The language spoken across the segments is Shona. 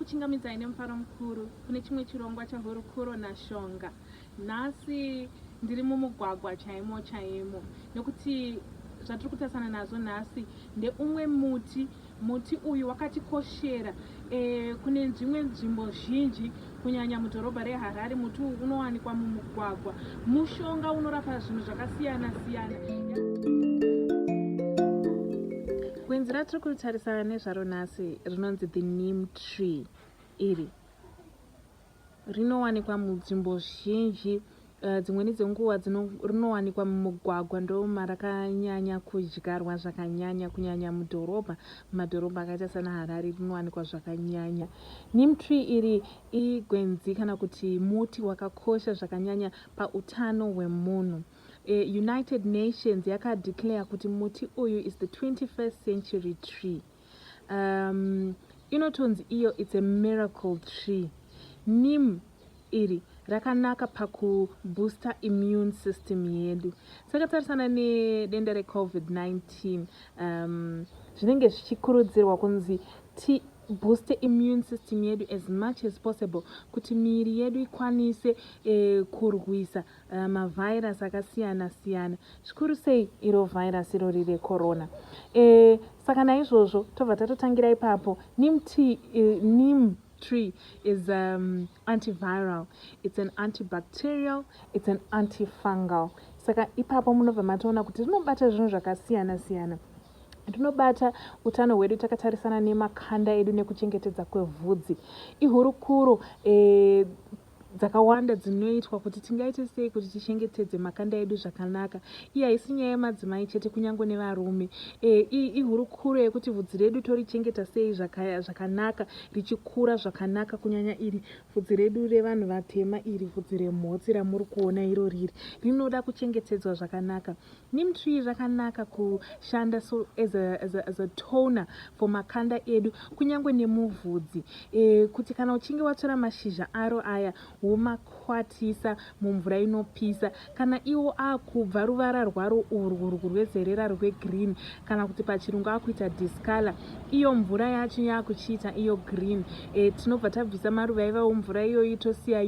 ndinokuchingamidzai nemufaro mukuru kune chimwe chirongwa chaHURUKURO naSHONGA. Nhasi ndiri mumugwagwa chaimo chaimo nekuti zvatiri kutarisana nazvo nhasi ndeumwe muti uyu wakatikoshera kune dzimwe nzvimbo zhinji kunyanya mudhorobha reHarare. Muti uyu unowanikwa mumugwagwa, mushonga unorapa zvinhu zvakasiyana siyana. Gwenzi ratiri kutarisana nezvaro nhasi rinonzi the Neem tree. Iri rinowanikwa munzvimbo zhinji, dzimweni dzenguva rinowanikwa mumugwagwa, ndo marakanyanya kudyarwa zvakanyanya, kunyanya mudhorobha. Mumadhorobha akaita sana Harare rinowanikwa zvakanyanya. Neem tree iri igwenzi kana kuti muti wakakosha zvakanyanya pautano hwemunhu. United Nations yakadeclare kuti muti uyu is the 21st century tree. Inotonzi iyo it's a miracle tree. Neem iri rakanaka pakubooster immune system yedu. Takatarisana nedenda reCovid-19, zvinenge zvichikurudzirwa kunzi booster immune system yedu as much as possible kuti miri yedu ikwanise kurwisa mavirus akasiyana siyana, zvikuru sei iro virus iro riri corona. Saka naizvozvo tobva tatotangira ipapo. Neem tree is antiviral, it's an antibacterial, it's an antifungal. Saka ipapo munobva matoona kuti rinobata zvinhu zvakasiyana siyana. Rinobata utano hwedu takatarisana nemakanda edu nekuchengetedza kwevhudzi. IHURUKURO dzakawanda dzinoitwa kuti tingaite sei kuti tichengetedze makanda edu zvakanaka. Iyi haisi nyaya yemadzimai chete, kunyange nevarume. IHURUKURO yekuti vhudzi redu torichengeta sei zvakanaka, richikura zvakanaka, kunyanya iri vhudzi redu revanhu vatema, iri vhudzi remhotsi ramuri kuona iro riri rinoda kuchengetedzwa zvakanaka. Neem tree rakanaka kushanda as a toner for makanda edu, kunyange nemuvhudzi, kuti kana uchinge watora mashizha aro aya womakwatisa mumvura inopisa, kana iwo akubva ruvara rwaro urwu rwezerera rwegreen, kana kuti pachirungu akuita discolor, iyo mvura yacho yakuchiita iyo green, tinobva tabvisa maruva ivawo mvura iyoyi tosiya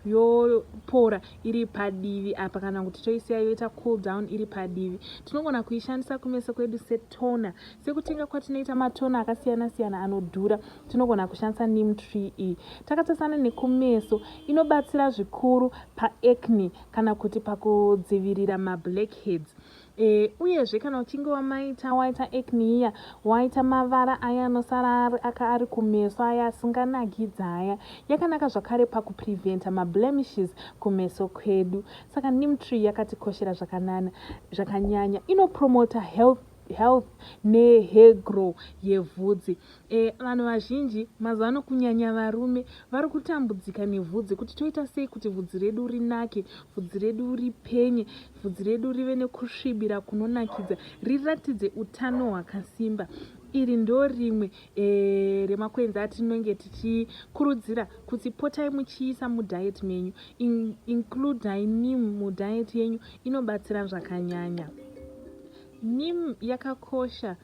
yopora iri padivi apa, kana kuti toisiya yoita cool down iri padivi. Tinogona kuishandisa kumeso kwedu setona, sekutenga kwatinoita matona akasiyana siyana anodhura, tinogona kushandisa neem tree iyi. Takatasana nekumeso, inobatsira zvikuru paacne kana kuti pakudzivirira mablackheads. Uyezve kana uchinge waita acne iya, waita mavara aya anosara ari kumeso aya asinganakidza aya, yakanaka zvakare pakupreventa mablemishes kumeso kwedu. Saka neem tree yakatikoshera zvakanyanya. Inopromota health nehair grow yevhudzi. Vanhu vazhinji mazuva ano kunyanya varume vari kutambudzika nevhudzi, kuti toita sei kuti vhudzi redu rinake, vhudzi redu ripenye, vhudzi redu rive nekusvibira kunonakidza, riratidze utano hwakasimba. Iri ndo rimwe remakwenzi atinenge tichikurudzira kuti potai muchiisa mudiet menyu, include neem mudiet yenyu, inobatsira zvakanyanya. Neem yakakosha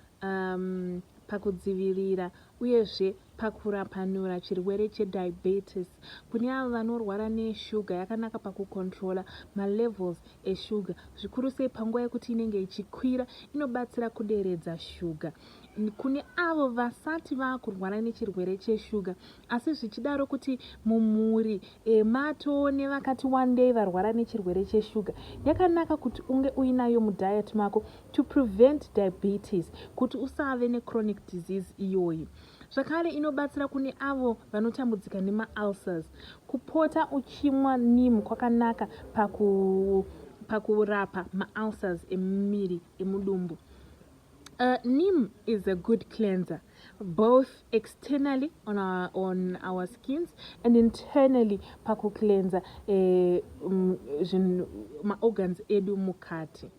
pakudzivirira uyezve pakurapanura chirwere chediabetes. Kune avo vanorwara neshuga, yakanaka pakukontrola malevels eshuga, zvikuru sei panguva yekuti inenge ichikwira, inobatsira kuderedza shuga. Kune avo vasati vakurwara nechirwere cheshuga, asi zvichidaro kuti mumhuri matone vakati one day varwara nechirwere cheshuga, yakanaka kuti unge uinayo mudiet mako to prevent diabetes, kuti usave nechronic disease iyoyi. Zvakare inobatsira kune avo vanotambudzika nemaulcers. Kupota uchimwa neem kwakanaka pakurapa maulcers emumiri, emudumbu. Neem is a good cleanser, both externally on our skins and internally pakucleanser ma organs edu mukati.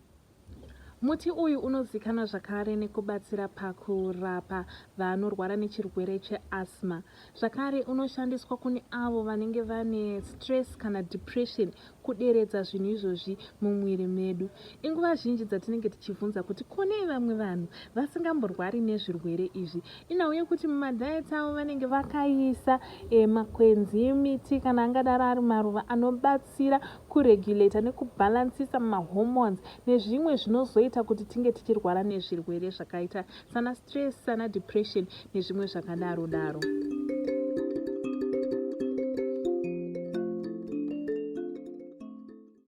Muti uyu unozikanwa zvakare nekubatsira pakurapa vanorwara nechirwere cheasthma. Zvakare unoshandiswa kune avo vanenge vane stress kana depression, kuderedza zvinhu izvozvi mumwiri medu. Inguva zhinji dzatinenge tichibvunza kuti kune vamwe vanhu vasingamborwari nezvirwere izvi. Inauye kuti mumadiets avo vanenge vakaisa makwenzi, miti kana angadaro ari maruva anobatsira kuregulata nekubalansisa mahormones nezvimwe zvinozoita kuti tinge tichirwara nezvirwere zvakaita sana stress, sana depression nezvimwe zvakadaro daro.